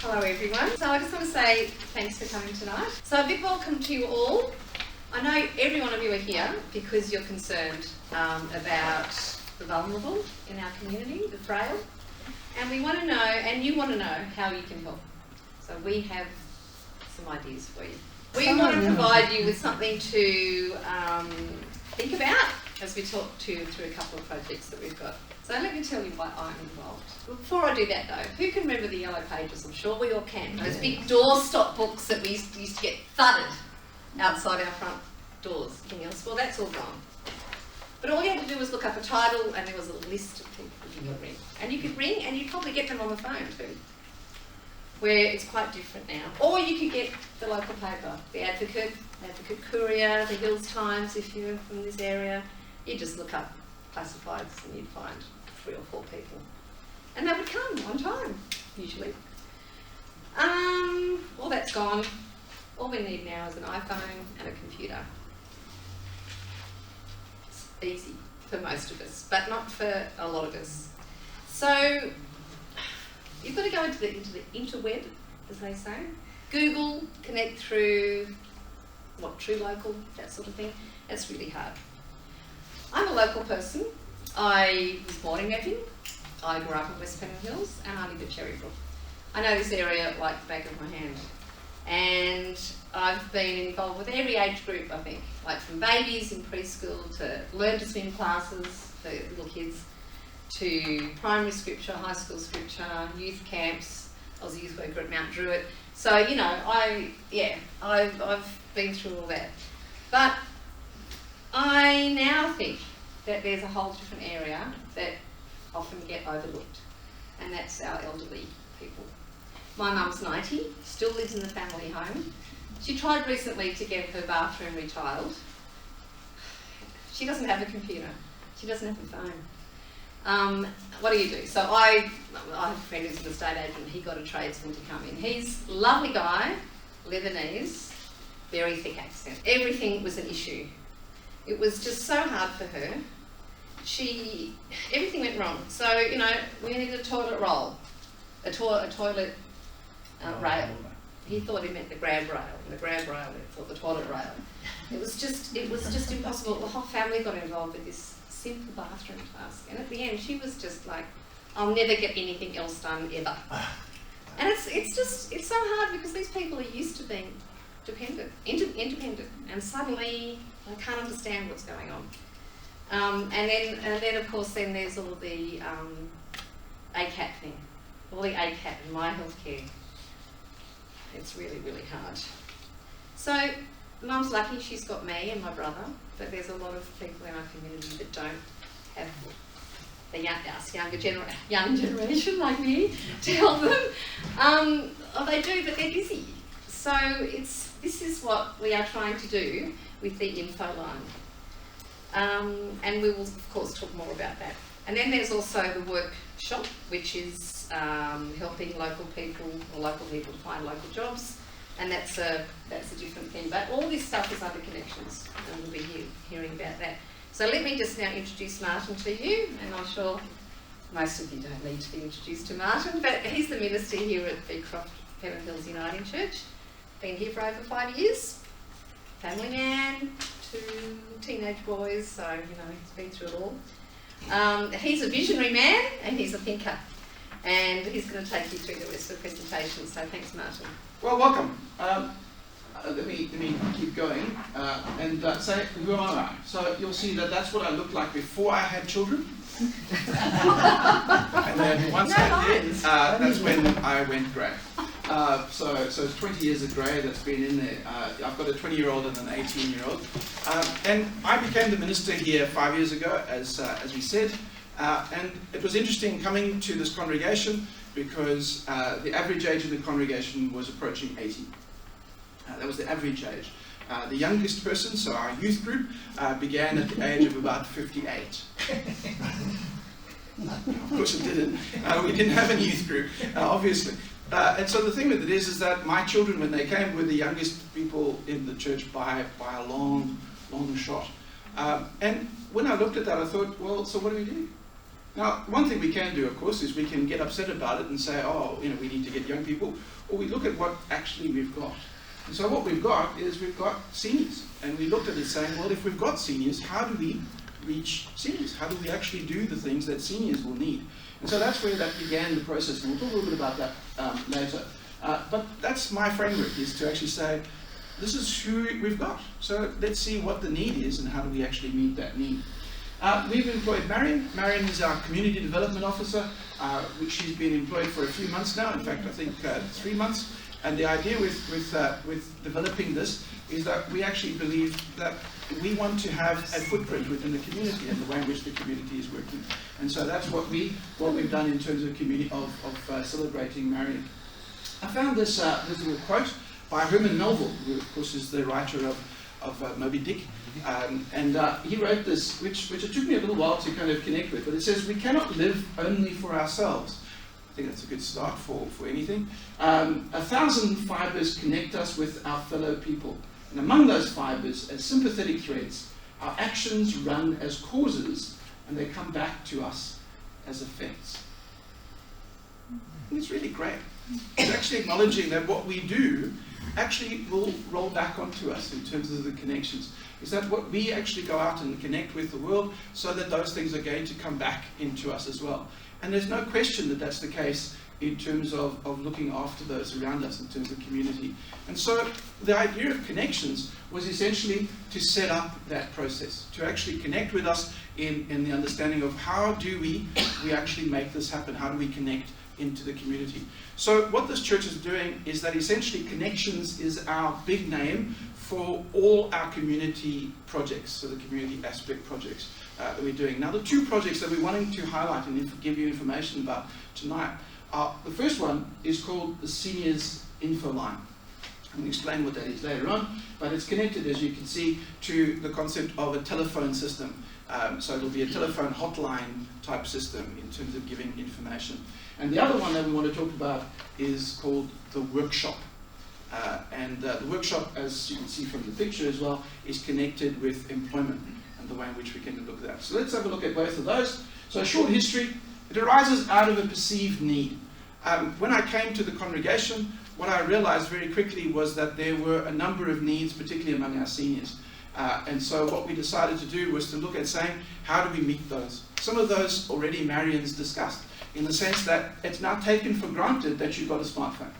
Hello everyone. So I just want to say thanks for coming tonight. So a big welcome to you all. I know every one of you are here because you're concerned about the vulnerable in our community, the frail. And we want to know, and you want to know, how you can help. So we have some ideas for you. We want to provide you with something to think about as we talk to you through a couple of projects that we've got. So let me tell you why I'm involved. Before I do that though, who can remember the yellow pages? I'm sure we all can. Those big doorstop books that we used to get thudded outside our front doors. Anything else? Well, that's all gone. But all you had to do was look up a title and there was a list of people you could ring. And you could ring and you'd probably get them on the phone too, where it's quite different now. Or you could get the local paper, the Advocate Courier, the Hills Times if you're from this area. You just look up classifieds and you'd find 3 or 4 people. And they would come on time, usually. All that's gone. All we need now is an iPhone and a computer. It's easy for most of us, but not for a lot of us. So you've got to go into the interweb, as they say. Google, connect through, True Local, that sort of thing. That's really hard. I'm a local person. I was born in Epping. I grew up in West Pennant Hills and I live at Cherrybrook. I know this area like the back of my hand. And I've been involved with every age group, I think, like from babies in preschool to learn to swim classes for little kids, to primary scripture, high school scripture, youth camps. I was a youth worker at Mount Druitt. So, you know, I've been through all that. But I now think that there's a whole different area that often get overlooked, and that's our elderly people. My mum's 90, still lives in the family home. She tried recently to get her bathroom retiled. She doesn't have a computer. She doesn't have a phone. What do you do? So I have a friend who's an estate agent. He got a tradesman to come in. He's a lovely guy, Lebanese, very thick accent. Everything was an issue. It was just so hard for her. Everything went wrong. So, you know, we needed a toilet roll, a toilet rail. He thought he meant the grab rail, and the grab rail thought the toilet rail. It was just impossible. The whole family got involved with this simple bathroom task. And at the end, she was just like, I'll never get anything else done ever. And it's so hard because these people are used to being independent, and suddenly they can't understand what's going on. And then of course there's all the ACAT thing, all the ACAT and My Healthcare. It's really, really hard. So Mum's lucky she's got me and my brother, but there's a lot of people in our community that don't have the young generation like me to help them. They do, but they're busy. So this is what we are trying to do with the Infoline. And we will, of course, talk more about that. And then there's also the workshop, which is helping local people to find local jobs. And that's a different thing. But all this stuff is under Connexions, and we'll be hearing about that. So let me just now introduce Martin to you, and I'm sure most of you don't need to be introduced to Martin, but he's the minister here at Beecroft-Pennant Hills Uniting Church. Been here for over 5 years. Family man, 2 teenage boys, so you know he's been through it all. He's a visionary man and he's a thinker, and he's going to take you through the rest of the presentation. So thanks, Martin. Well, welcome. Let me keep going and say who am I? So you'll see that that's what I looked like before I had children. And then once I did, that's when I went grey. So 20 years of grey that's been in there. I've got a 20-year-old and an 18-year-old. And I became the minister here 5 years ago, as we said. And it was interesting coming to this congregation because the average age of the congregation was approaching 80. That was the average age. The youngest person, so our youth group, began at the age of about 58. Of course it didn't. We didn't have a youth group, obviously. And so the thing with it is that my children, when they came, were the youngest people in the church by a long shot. And when I looked at that, I thought, well, so what do we do? Now, one thing we can do, of course, is we can get upset about it and say, oh, you know, we need to get young people, or we look at what actually we've got. And so what we've got is we've got seniors. And we looked at it saying, well, if we've got seniors, how do we reach seniors? How do we actually do the things that seniors will need? And so that's where that began the process. And we'll talk a little bit about that later. But that's my framework, is to actually say, this is who we've got. So let's see what the need is and how do we actually meet that need. We've employed Marion. Marion is our Community Development Officer, which she's been employed for a few months now. In fact, I think 3 months. And the idea with developing this is that we actually believe that we want to have a footprint within the community and the way in which the community is working. And so that's what we've done in terms of community of celebrating Marion. I found this little quote by Herman Melville, who of course is the writer of Moby Dick. And he wrote this, which it took me a little while to kind of connect with, but it says, we cannot live only for ourselves. I think that's a good start for anything. 1,000 fibers connect us with our fellow people. And among those fibers, as sympathetic threads, our actions run as causes, and they come back to us as effects. And it's really great. It's actually acknowledging that what we do actually will roll back onto us in terms of the connections. Is that what we actually go out and connect with the world, so that those things are going to come back into us as well. And there's no question that that's the case in terms of looking after those around us, in terms of community. And so the idea of Connections was essentially to set up that process, to actually connect with us in the understanding of how do we actually make this happen, how do we connect into the community. So what this church is doing is that essentially Connections is our big name for all our community projects, so the community aspect projects that we're doing. Now the two projects that we're wanting to highlight and give you information about tonight are, the first one is called the Seniors Infoline. I'm going to explain what that is later on, but it's connected, as you can see, to the concept of a telephone system. So it'll be a telephone hotline type system in terms of giving information. And the other one that we want to talk about is called the workshop. The workshop, as you can see from the picture as well, is connected with employment and the way in which we can look at that. So let's have a look at both of those. So a short history, it arises out of a perceived need. When I came to the congregation, what I realized very quickly was that there were a number of needs, particularly among our seniors. And so what we decided to do was to look at saying, how do we meet those? Some of those already Marion's discussed, in the sense that it's now taken for granted that you've got a smartphone.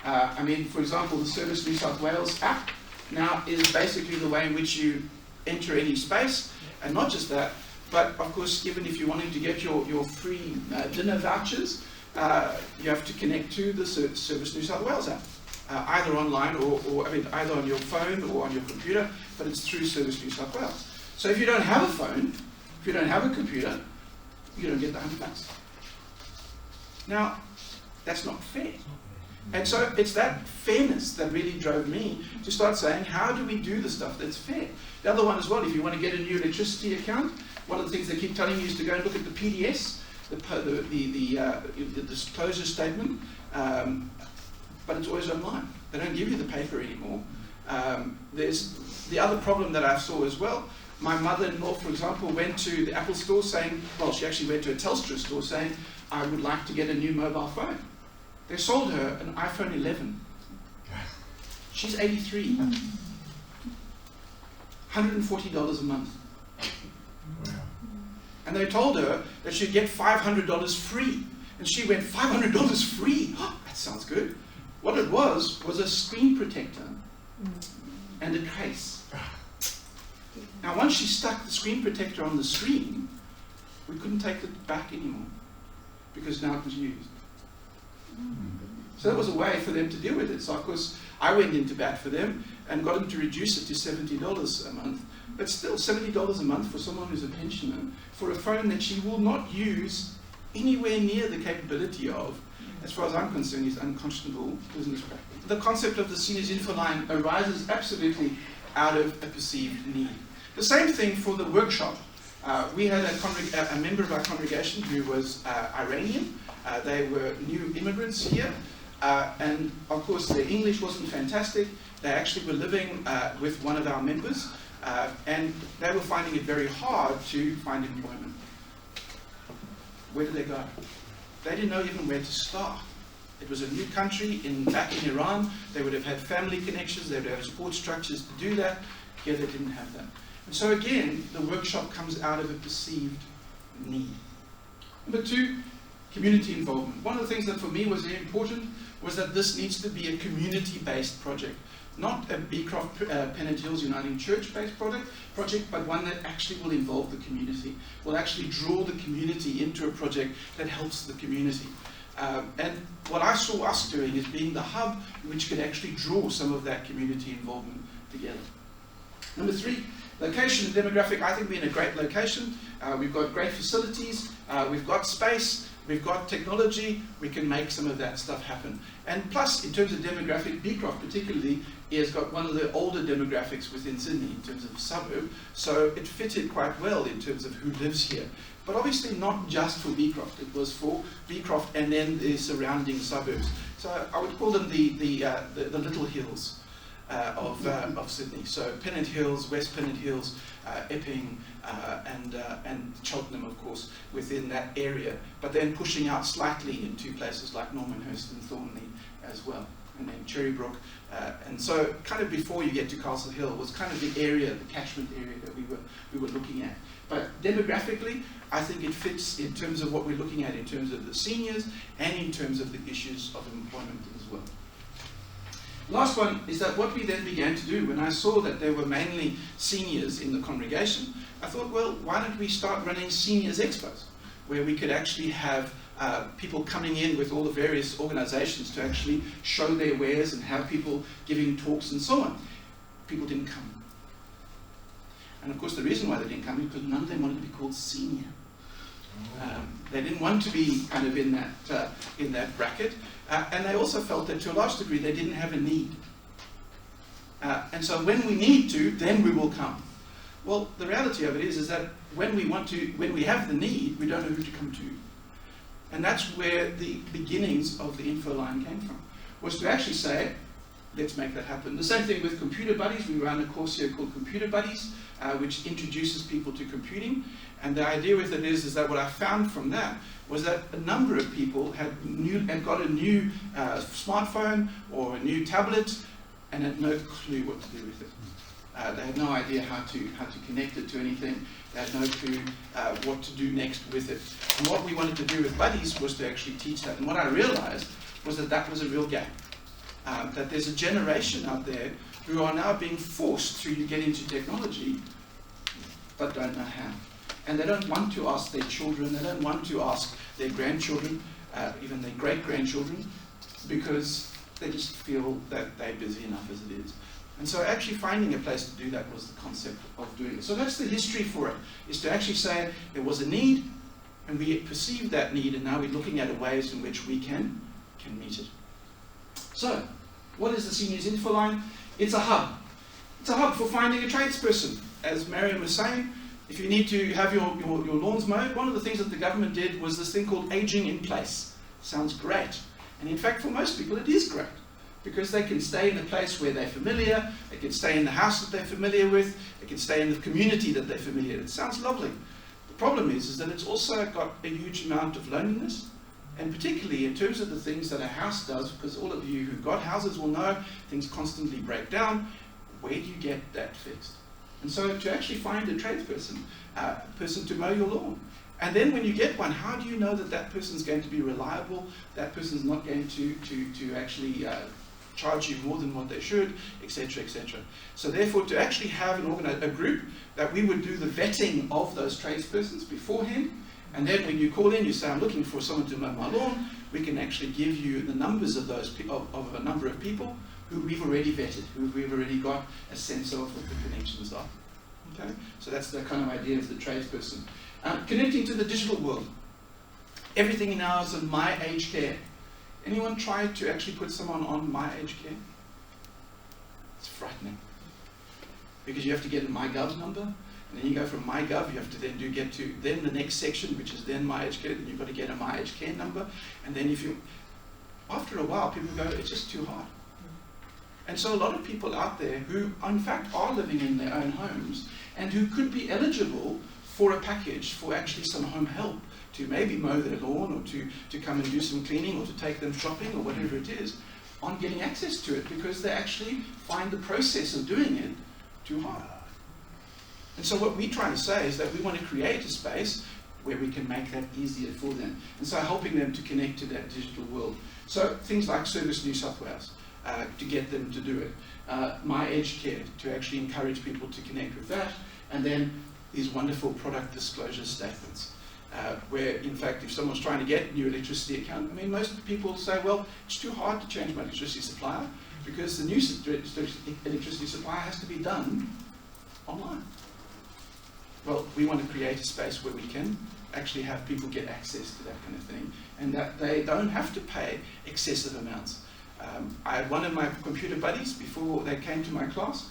I mean, for example, the Service New South Wales app now is basically the way in which you enter any space, and not just that, but of course, even if you're wanting to get your free dinner vouchers, you have to connect to the Service New South Wales app, either online or I mean, either on your phone or on your computer, but it's through Service New South Wales. So if you don't have a phone, if you don't have a computer, you don't get the $100. Now, that's not fair. And so it's that fairness that really drove me to start saying, how do we do the stuff that's fair? The other one as well, if you want to get a new electricity account, one of the things they keep telling you is to go and look at the PDS, the disclosure statement, but it's always online. They don't give you the paper anymore. There's the other problem that I saw as well. My mother-in-law, for example, went to the Apple store saying, well, she actually went to a Telstra store saying, I would like to get a new mobile phone. They sold her an iPhone 11. She's 83. $140 a month. And they told her that she'd get $500 free. And she went, $500 free? Oh, that sounds good. What it was a screen protector and a case. Now, once she stuck the screen protector on the screen, we couldn't take it back anymore, because now it was used. So that was a way for them to deal with it. So of course, I went into bat for them and got them to reduce it to $70 a month. But still, $70 a month for someone who's a pensioner, for a phone that she will not use anywhere near the capability of, as far as I'm concerned, is unconscionable business practice. The concept of the Seniors Infoline arises absolutely out of a perceived need. The same thing for the workshop. We had a member of our congregation who was Iranian. They were new immigrants here, and of course their English wasn't fantastic. They actually were living with one of our members, and they were finding it very hard to find employment. where did they go? They didn't know even where to start. It was a new country back in Iran. They would have had family connections, they would have support structures to do that. Here they didn't have that. And so again, the workshop comes out of a perceived need. Number 2, community involvement. One of the things that for me was very important was that this needs to be a community-based project. Not a Beecroft-Pennant Hills Uniting Church-based project, but one that actually will involve the community, will actually draw the community into a project that helps the community. And what I saw us doing is being the hub which could actually draw some of that community involvement together. Number 3, location and demographic. I think we're in a great location. We've got great facilities, we've got space, we've got technology, we can make some of that stuff happen. And plus, in terms of demographic, Beecroft particularly has got one of the older demographics within Sydney in terms of suburb, so it fitted quite well in terms of who lives here. But obviously not just for Beecroft, it was for Beecroft and then the surrounding suburbs. So I would call them the little hills of Sydney. So Pennant Hills, West Pennant Hills, Epping, and Cheltenham, of course, within that area. But then pushing out slightly into places like Normanhurst and Thornley as well. And then Cherrybrook. And so kind of before you get to Castle Hill was kind of the area, the catchment area that we were looking at. But demographically, I think it fits in terms of what we're looking at in terms of the seniors and in terms of the issues of employment as well. Last one is that what we then began to do, when I saw that there were mainly seniors in the congregation, I thought, well, why don't we start running seniors expos, where we could actually have people coming in with all the various organizations to actually show their wares and have people giving talks and so on. People didn't come. And of course the reason why they didn't come is because none of them wanted to be called senior. They didn't want to be kind of in that bracket. And they also felt that to a large degree they didn't have a need. And so when we need to, then we will come. Well, the reality of it is that when we have the need, we don't know who to come to. And that's where the beginnings of the Infoline came from, was to actually say, let's make that happen. The same thing with Computer Buddies. We ran a course here called Computer Buddies, which introduces people to computing. And the idea with it is that what I found from that was that a number of people had got a new smartphone or a new tablet and had no clue what to do with it. They had no idea how to connect it to anything. They had no clue what to do next with it. And what we wanted to do with Buddies was to actually teach that. And what I realized was that that was a real gap. That there's a generation out there who are now being forced to get into technology, but don't know how. And they don't want to ask their children, they don't want to ask their grandchildren, even their great-grandchildren, because they just feel that they're busy enough as it is. And so actually finding a place to do that was the concept of doing it. So that's the history for it, is to actually say there was a need, and we perceived that need, and now we're looking at ways in which we can meet it. So, what is the Seniors Infoline? It's a hub. It's a hub for finding a tradesperson. As Marion was saying, if you need to have your lawns mowed, one of the things that the government did was this thing called aging in place. Sounds great. And in fact, for most people, it is great. Because they can stay in a place where they're familiar, they can stay in the house that they're familiar with, they can stay in the community that they're familiar with. It sounds lovely. The problem is that it's also got a huge amount of loneliness, and particularly in terms of the things that a house does, because all of you who've got houses will know things constantly break down. Where do you get that fixed? And so to actually find a tradesperson, person to mow your lawn. And then when you get one, how do you know that that person's going to be reliable, that person's not going to actually charge you more than what they should, etc., etc. So therefore, to actually have a group that we would do the vetting of those tradespersons beforehand, and then when you call in, you say, I'm looking for someone to mow my lawn, we can actually give you the numbers of those of a number of people who we've already vetted, who we've already got a sense of what the connections are. Okay? So that's the kind of idea of the tradesperson. Connecting to the digital world. Everything now is on My Aged Care. Anyone tried to actually put someone on My Aged Care? It's frightening. Because you have to get a MyGov number, and then you go from MyGov, you have to then get to then the next section, which is then My Aged Care, then you've got to get a My Aged Care number, and then after a while, people go, it's just too hard. And so a lot of people out there who, in fact, are living in their own homes, and who could be eligible for a package for actually some home help to maybe mow their lawn or to come and do some cleaning or to take them shopping or whatever it is, aren't getting access to it because they actually find the process of doing it too hard. And so what we're trying to say is that we want to create a space where we can make that easier for them. And so helping them to connect to that digital world. So things like Service New South Wales, to get them to do it. My Edge Care, to actually encourage people to connect with that. And then these wonderful product disclosure statements. Where, in fact, if someone's trying to get a new electricity account, I mean, most people say, well, it's too hard to change my electricity supplier because the new electricity supplier has to be done online. Well, we want to create a space where we can actually have people get access to that kind of thing and that they don't have to pay excessive amounts. I had one of my computer buddies, before they came to my class,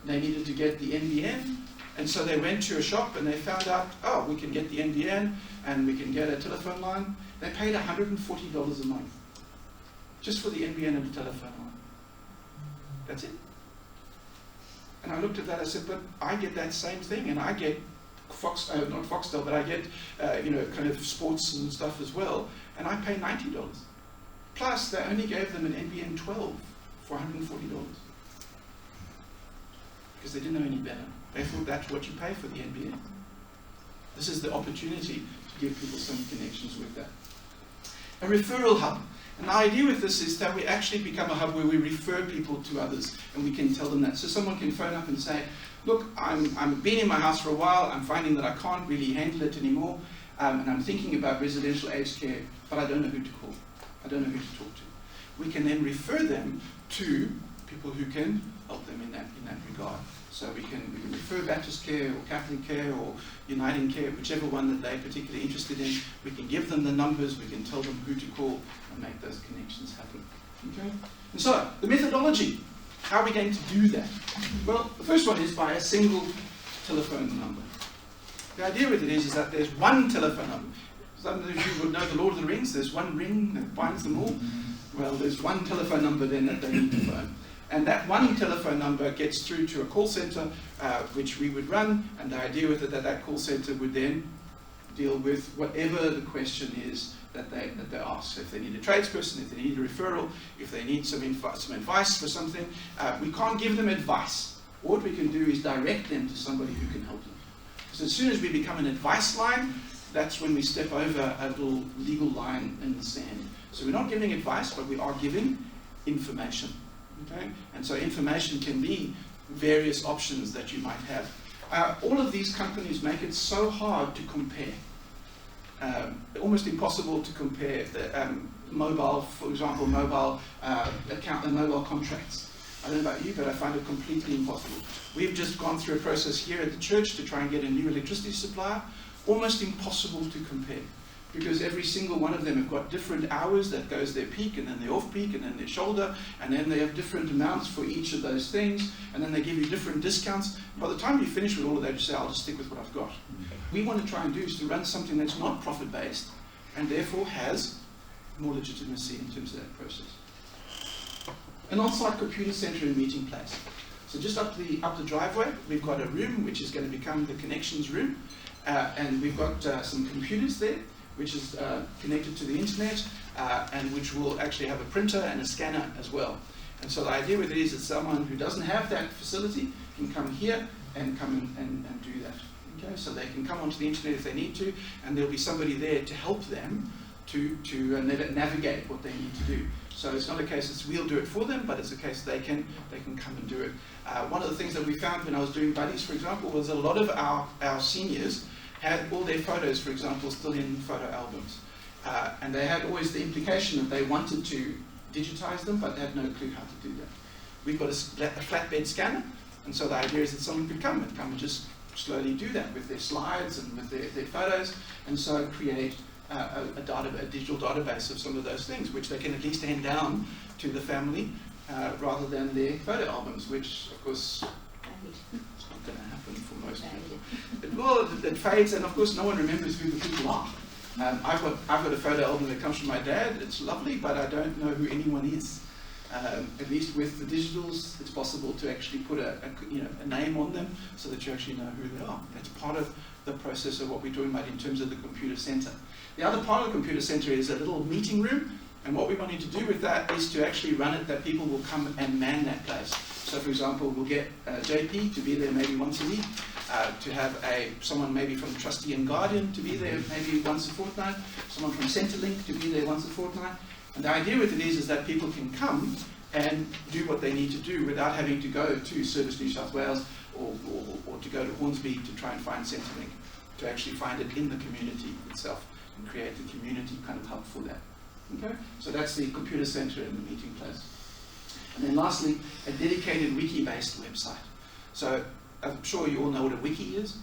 they needed to get the NBN. And so they went to a shop and they found out, oh, we can get the NBN and we can get a telephone line. They paid $140 a month just for the NBN and the telephone line. That's it. And I looked at that, I said, but I get that same thing and I get not Foxtel, but I get kind of sports and stuff as well, and I pay $90. Plus, they only gave them an NBN 12 for $140 because they didn't know any better. They thought that's what you pay for the NBN. This is the opportunity to give people some connections with that. A referral hub. And the idea with this is that we actually become a hub where we refer people to others and we can tell them that. So someone can phone up and say, look, I'm been in my house for a while, I'm finding that I can't really handle it anymore, and I'm thinking about residential aged care, but I don't know who to call. I don't know who to talk to. We can then refer them to people who can help them in that regard. So we can refer Baptist Care or Catholic Care or Uniting Care, whichever one that they're particularly interested in. We can give them the numbers, we can tell them who to call and make those connections happen. Okay? And so, the methodology. How are we going to do that? Well, the first one is by a single telephone number. The idea with it is that there's one telephone number. Some of you would know the Lord of the Rings, there's one ring that binds them all. Well, there's one telephone number then that they need to phone. And that one telephone number gets through to a call center, which we would run, and the idea with it that call center would then deal with whatever the question is that they ask. So if they need a tradesperson, if they need a referral, if they need some advice for something, we can't give them advice. What we can do is direct them to somebody who can help them. So as soon as we become an advice line, that's when we step over a little legal line in the sand. So we're not giving advice, but we are giving information. Okay? And so information can be various options that you might have. All of these companies make it so hard to compare. Almost impossible to compare the mobile, for example, mobile account and mobile contracts. I don't know about you, but I find it completely impossible. We've just gone through a process here at the church to try and get a new electricity supplier. Almost impossible to compare, because every single one of them have got different hours that goes their peak and then their off peak and then their shoulder, and then they have different amounts for each of those things, and then they give you different discounts. By the time you finish with all of that, you say, I'll just stick with what I've got. We want to try and do is to run something that's not profit-based and therefore has more legitimacy in terms of that process. An on-site computer center and meeting place. So just up the driveway, we've got a room which is going to become the Connexions room, and we've got some computers there, which is connected to the internet, and which will actually have a printer and a scanner as well. And so the idea with it is that someone who doesn't have that facility can come here and come and do that. Okay? So they can come onto the internet if they need to, and there'll be somebody there to help them to navigate what they need to do. So it's not a case that we'll do it for them, but it's a case they can come and do it. One of the things that we found when I was doing buddies, for example, was a lot of our seniors had all their photos, for example, still in photo albums. And they had always the implication that they wanted to digitize them, but they had no clue how to do that. We've got a flatbed scanner, and so the idea is that someone could come and just slowly do that with their slides and with their photos, and so create a digital database of some of those things, which they can at least hand down to the family, rather than their photo albums, which, of course, it's not going to happen for most people. It fades, and of course, no one remembers who the people are. I've got a photo album that comes from my dad. It's lovely, but I don't know who anyone is. At least with the digitals, it's possible to actually put a name on them so that you actually know who they are. That's part of the process of what we're talking about in terms of the computer center. The other part of the computer center is a little meeting room, and what we're wanting to do with that is to actually run it that people will come and man that place. So for example, we'll get JP to be there maybe once a week, to have someone maybe from Trustee and Guardian to be there maybe once a fortnight, someone from Centrelink to be there once a fortnight. And the idea with it is that people can come and do what they need to do without having to go to Service New South Wales or to go to Hornsby to try and find Centrelink, to actually find it in the community itself and create the community kind of hub for that. Okay? So that's the computer center and the meeting place. And then lastly, a dedicated wiki-based website. So I'm sure you all know what a wiki is.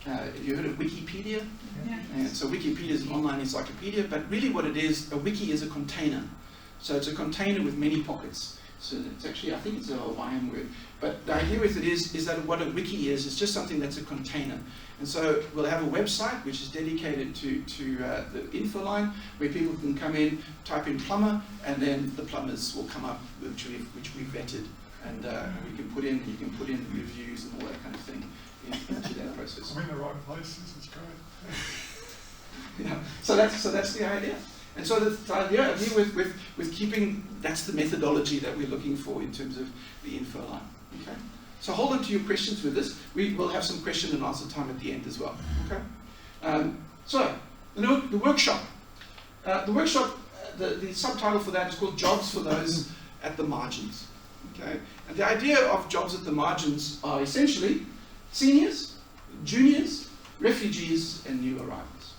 Have you heard of Wikipedia? Yeah. And so Wikipedia is an online encyclopedia, but really what it is, a wiki is a container. So it's a container with many pockets. So it's actually, I think it's a Hawaiian word. But the idea with it is that what a wiki is just something that's a container. And so we'll have a website which is dedicated to the Infoline, where people can come in, type in plumber, and then the plumbers will come up, which we've vetted. And you can put in reviews and all that kind of thing into that process. I'm in the right places, it's great. Yeah. So that's the idea. And so the idea with keeping, that's the methodology that we're looking for in terms of the Infoline. Okay? So hold on to your questions with this. We will have some question and answer time at the end as well. Okay? So, the workshop. The workshop, the subtitle for that is called Jobs for Those at the Margins. Okay? And the idea of jobs at the margins are essentially seniors, juniors, refugees, and new arrivals.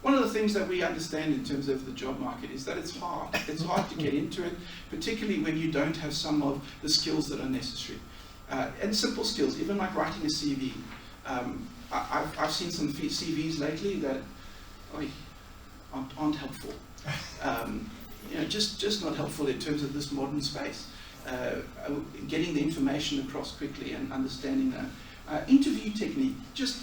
One of the things that we understand in terms of the job market is that it's hard. It's hard to get into it, particularly when you don't have some of the skills that are necessary. And simple skills, even like writing a CV. I've seen some CVs lately that aren't helpful. Just not helpful in terms of this modern space. Getting the information across quickly and understanding that. Interview technique.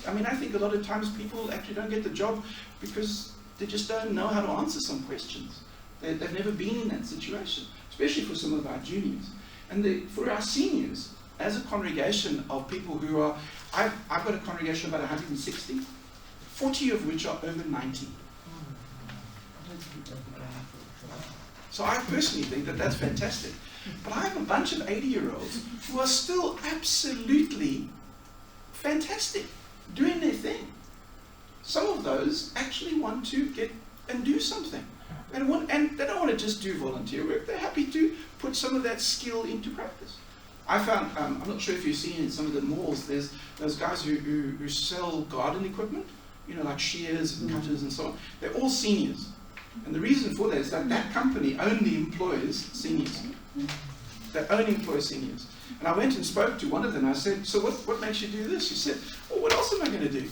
I think a lot of times people actually don't get the job because they just don't know how to answer some questions. They've never been in that situation, especially for some of our juniors. And for our seniors, as a congregation of people who are, I've got a congregation of about 160, 40 of which are over 90. So I personally think that that's fantastic. But I have a bunch of 80-year-olds who are still absolutely fantastic, doing their thing. Some of those actually want to get and do something. And they don't want to just do volunteer work, they're happy to put some of that skill into practice. I found, I'm not sure if you've seen in some of the malls, there's those guys who sell garden equipment, like shears and cutters and so on. They're all seniors. And the reason for that is that that company only employs seniors. They only employ seniors. And I went and spoke to one of them. I said, so what makes you do this? She said, well, what else am I going to do?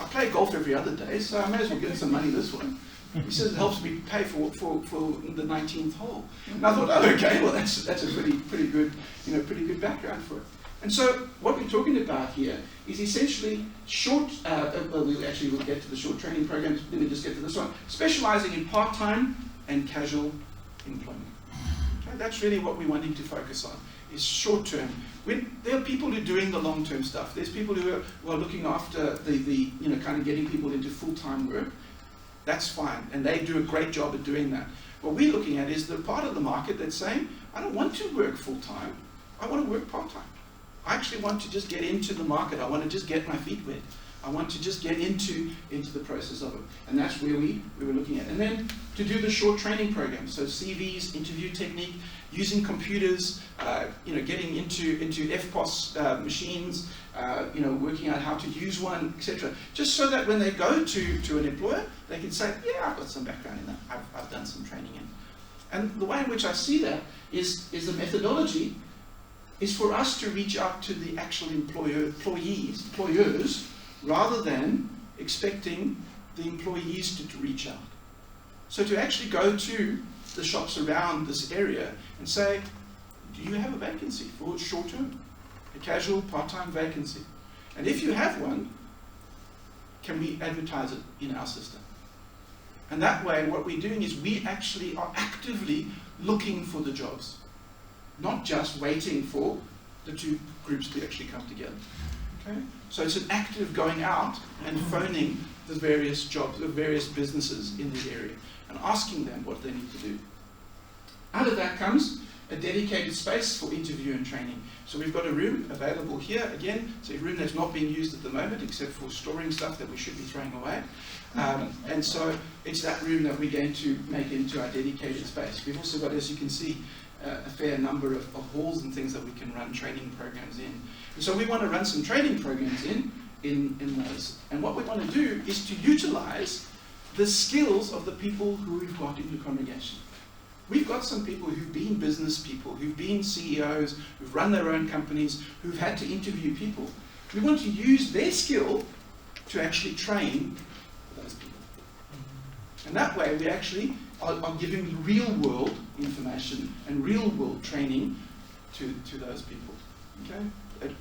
I play golf every other day, so I may as well get some money this way. He says it helps me pay for the 19th hole. And I thought, oh, okay, well that's a pretty good background for it. And so what we're talking about here is essentially short. We'll get to the short training programs. Let me just get to this one. Specializing in part-time and casual employment. Okay, that's really what we're wanting to focus on. Is short-term. There are people who are doing the long-term stuff. There's people who are looking after the kind of getting people into full-time work. That's fine, and they do a great job at doing that. What we're looking at is the part of the market that's saying, I don't want to work full-time, I want to work part-time. I actually want to just get into the market, I want to just get my feet wet. I want to just get into the process of it. And that's where we were looking at. And then to do the short training program, so CVs, interview technique, using computers, getting into FPOS machines, working out how to use one, etc. Just so that when they go to an employer, they can say, yeah, I've got some background in that. I've done some training in. And the way in which I see that is the methodology is for us to reach out to the actual employers, rather than expecting the employees to reach out. So to actually go to the shops around this area and say, do you have a vacancy for short term? A casual part-time vacancy. And if you have one, can we advertise it in our system? And that way, what we're doing is we actually are actively looking for the jobs, not just waiting for the two groups to actually come together. Okay? So it's an active going out and phoning the various jobs, the various businesses in the area, and asking them what they need to do. Out of that comes a dedicated space for interview and training. So we've got a room available here. Again, it's a room that's not being used at the moment except for storing stuff that we should be throwing away. And so it's that room that we're going to make into our dedicated space. We've also got, as you can see, a fair number of halls and things that we can run training programs in. And so we want to run some training programs in those. And what we want to do is to utilize the skills of the people who we've got in the congregation. We've got some people who've been business people, who've been CEOs, who've run their own companies, who've had to interview people. We want to use their skill to actually train those people. And that way we actually are giving real world information and real world training to those people. Okay?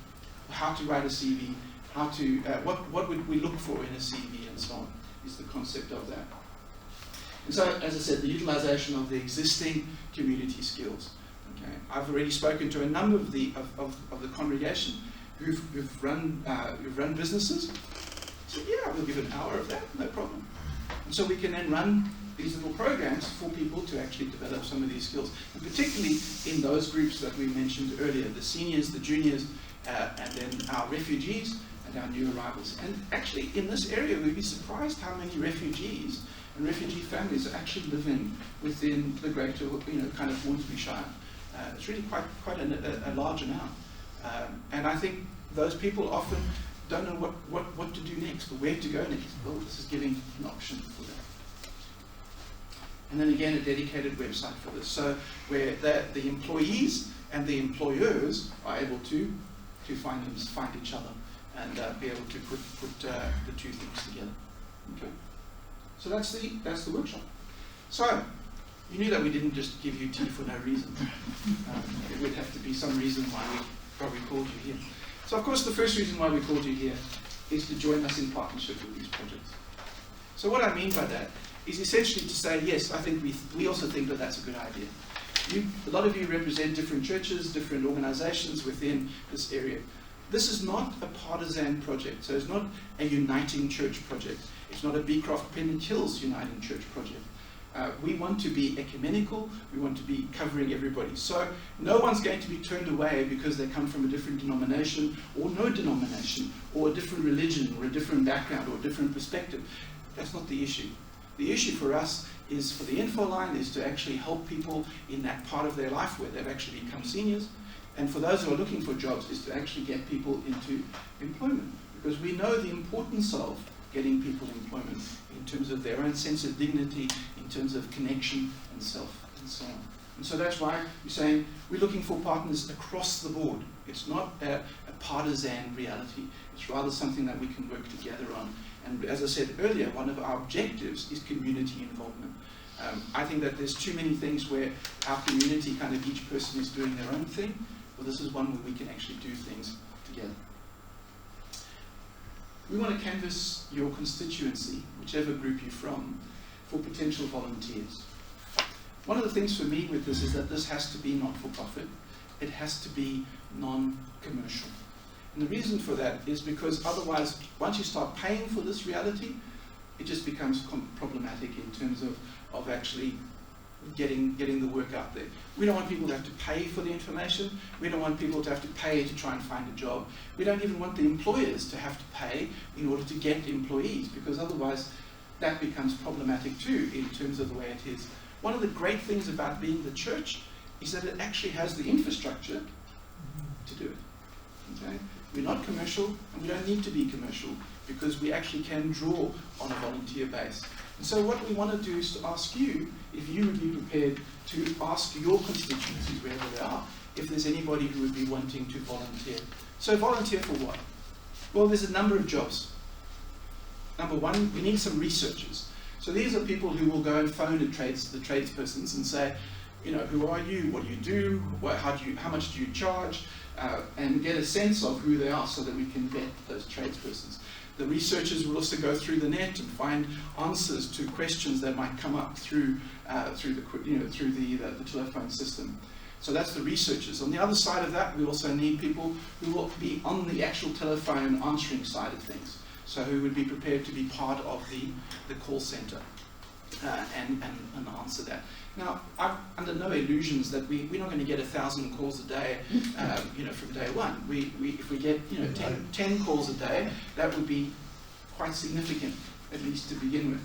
How to write a CV, how to, what would we look for in a CV and so on, is the concept of that. And so, as I said, the utilization of the existing community skills. Okay? I've already spoken to a number of the congregation who've run businesses. So yeah, we'll give an hour of that, no problem. And so we can then run these little programs for people to actually develop some of these skills, and particularly in those groups that we mentioned earlier, the seniors, the juniors, and then our refugees and our new arrivals. And actually, in this area, we'd be surprised how many refugees and refugee families are actually living within the greater, kind of Hornsby Shire. It's really quite a large amount. And I think those people often don't know what to do next or where to go next. Well, this is giving an option for that. And then again, a dedicated website for this. So where the employees and the employers are able to find each other and be able to put the two things together. Okay. So that's the workshop. So you knew that we didn't just give you tea for no reason. It would have to be some reason why we probably called you here. So of course the first reason why we called you here is to join us in partnership with these projects. So what I mean by that is essentially to say, yes, I think we also think that that's a good idea. A lot of you represent different churches, different organizations within this area. This is not a partisan project, so it's not a uniting church project. It's not a Beecroft-Pennant Hills uniting church project. We want to be ecumenical, we want to be covering everybody. So no one's going to be turned away because they come from a different denomination or no denomination or a different religion or a different background or a different perspective. That's not the issue. The issue for us is, for the Infoline, is to actually help people in that part of their life where they've actually become seniors. And for those who are looking for jobs, is to actually get people into employment. Because we know the importance of getting people employment in terms of their own sense of dignity, in terms of connection and self, and so on. And so that's why we're saying we're looking for partners across the board. It's not a partisan reality. It's rather something that we can work together on. And as I said earlier, one of our objectives is community involvement. I think that there's too many things where our community, kind of each person is doing their own thing. Well, this is one where we can actually do things together. We want to canvass your constituency, whichever group you're from, for potential volunteers. One of the things for me with this is that this has to be not-for-profit. It has to be non-commercial. And the reason for that is because otherwise, once you start paying for this reality, it just becomes problematic in terms of actually getting the work out there. We don't want people to have to pay for the information. We don't want people to have to pay to try and find a job. We don't even want the employers to have to pay in order to get employees, because otherwise that becomes problematic too in terms of the way it is. One of the great things about being the church is that it actually has the infrastructure to do it. Okay? We're not commercial, and we don't need to be commercial, because we actually can draw on a volunteer base. And so what we want to do is to ask you if you would be prepared to ask your constituencies, wherever they are, if there's anybody who would be wanting to volunteer. So volunteer for what? Well, there's a number of jobs. Number one, we need some researchers. So these are people who will go and phone the tradespersons and say, who are you? What do you do? How much do you charge? And get a sense of who they are so that we can vet those tradespersons. The researchers will also go through the net and find answers to questions that might come up through the telephone system. So that's the researchers. On the other side of that, we also need people who will be on the actual telephone answering side of things. So who would be prepared to be part of the call center and answer that. Now, I'm under no illusions that we're not going to get 1,000 calls a day, from day one. If we get 10 calls a day, that would be quite significant, at least to begin with.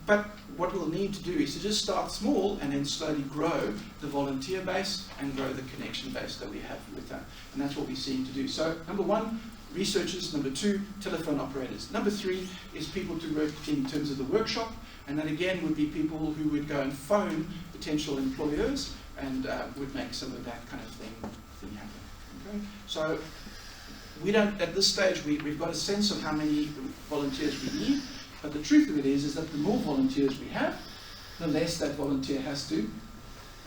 But what we'll need to do is to just start small and then slowly grow the volunteer base and grow the connection base that we have with that. And that's what we're seeking to do. So, number one, researchers. Number two, telephone operators. Number three is people to work in terms of the workshop. And that again would be people who would go and phone potential employers and would make some of that kind of thing happen. Okay? So we don't, at this stage, we've got a sense of how many volunteers we need, but the truth of it is that the more volunteers we have, the less that volunteer has to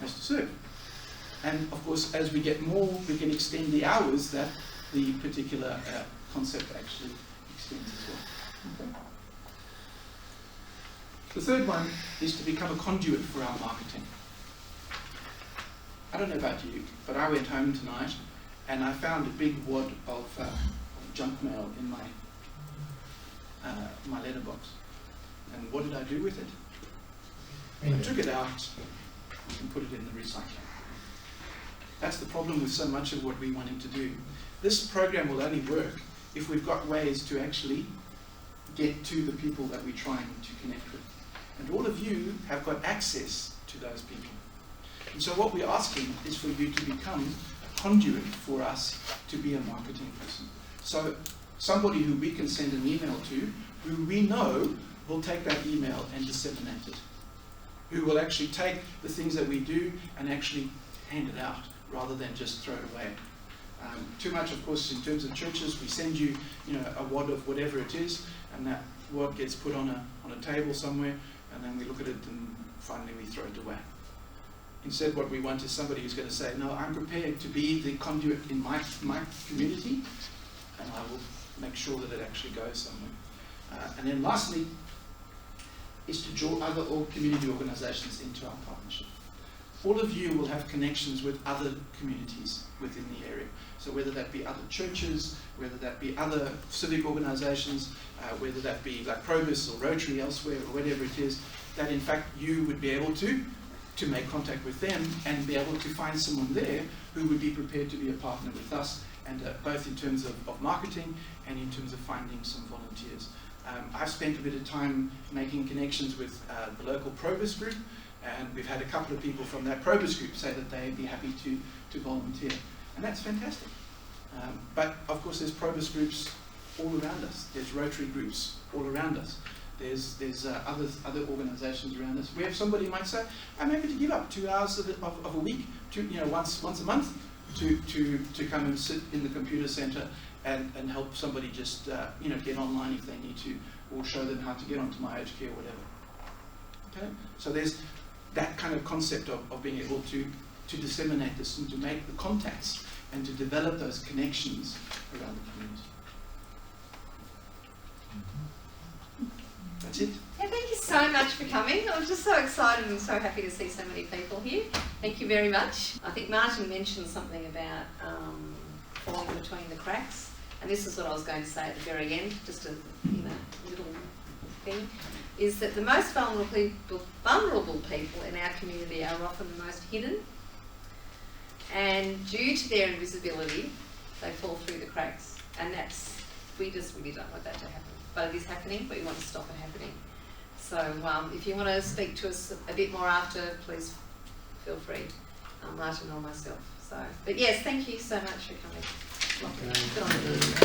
serve. And of course, as we get more, we can extend the hours that the particular concept actually extends as well. Okay? The third one is to become a conduit for our marketing. I don't know about you, but I went home tonight and I found a big wad of junk mail in my letterbox. And what did I do with it? I took it out and put it in the recycling. That's the problem with so much of what we're wanting to do. This program will only work if we've got ways to actually get to the people that we're trying to connect with. And all of you have got access to those people. And so what we're asking is for you to become a conduit for us to be a marketing person. So somebody who we can send an email to, who we know will take that email and disseminate it. Who will actually take the things that we do and actually hand it out rather than just throw it away. Too much, of course, in terms of churches, we send you, a wad of whatever it is, and that wad gets put on a table somewhere, and then we look at it and finally we throw it away. Instead, what we want is somebody who's going to say, no, I'm prepared to be the conduit in my community, and I will make sure that it actually goes somewhere. And then lastly, is to draw other community organizations into our partnership. All of you will have connections with other communities within the area. So whether that be other churches, whether that be other civic organizations, whether that be like Probus or Rotary elsewhere or whatever it is, that in fact you would be able to make contact with them and be able to find someone there who would be prepared to be a partner with us, and both in terms of marketing and in terms of finding some volunteers. I've spent a bit of time making connections with the local Probus group, and we've had a couple of people from that Probus group say that they'd be happy to volunteer. And that's fantastic. But of course there's Probus groups all around us. There's Rotary groups all around us. There's other organizations around us. Where somebody might say, I'm happy to give up 2 hours of a week, once a month, to come and sit in the computer center and help somebody just get online if they need to, or show them how to get onto my HK or whatever. Okay? So there's that kind of concept of being able to disseminate this and to make the contacts and to develop those connections around the community. That's it. Yeah, thank you so much for coming. I'm just so excited and so happy to see so many people here. Thank you very much. I think Martin mentioned something about falling between the cracks, and this is what I was going to say at the very end, just a little thing, is that the most vulnerable people in our community are often the most hidden, and due to their invisibility, they fall through the cracks, and we just really don't want that to happen. But it is happening, but we want to stop it happening. So if you want to speak to us a bit more after, please feel free, Martin or myself. But yes, thank you so much for coming. Good on you.